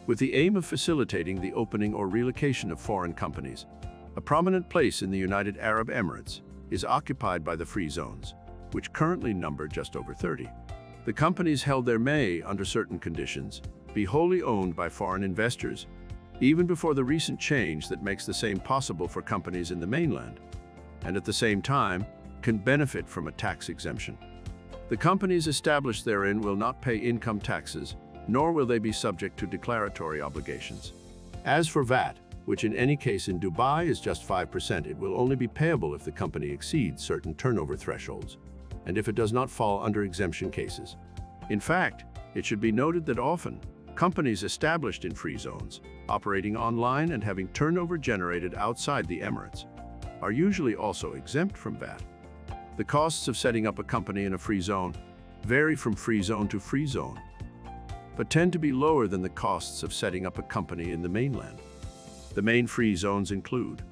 with the aim of facilitating the opening or relocation of foreign companies. A prominent place in the United Arab Emirates is occupied by the free zones, which currently number just over 30. The companies held there may, under certain conditions, be wholly owned by foreign investors, even before the recent change that makes the same possible for companies in the mainland, and at the same time can benefit from a tax exemption. The companies established therein will not pay income taxes, nor will they be subject to declaratory obligations. As for VAT, which in any case in Dubai is just 5%, it will only be payable if the company exceeds certain turnover thresholds, and if it does not fall under exemption cases. In fact, it should be noted that often, companies established in free zones, operating online and having turnover generated outside the Emirates, are usually also exempt from VAT. The costs of setting up a company in a free zone vary from free zone to free zone, but tend to be lower than the costs of setting up a company in the mainland. The main free zones include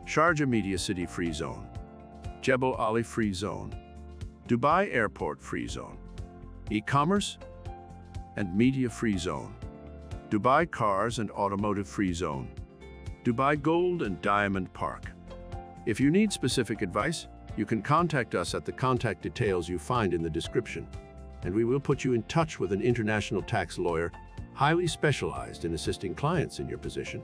Sharjah Media City Free Zone, Jebel Ali Free Zone, Dubai Airport Free Zone, E-commerce and Media Free Zone, Dubai Cars and Automotive Free Zone, Dubai Gold and Diamond Park. If you need specific advice, you can contact us at the contact details you find in the description, and we will put you in touch with an international tax lawyer highly specialized in assisting clients in your position.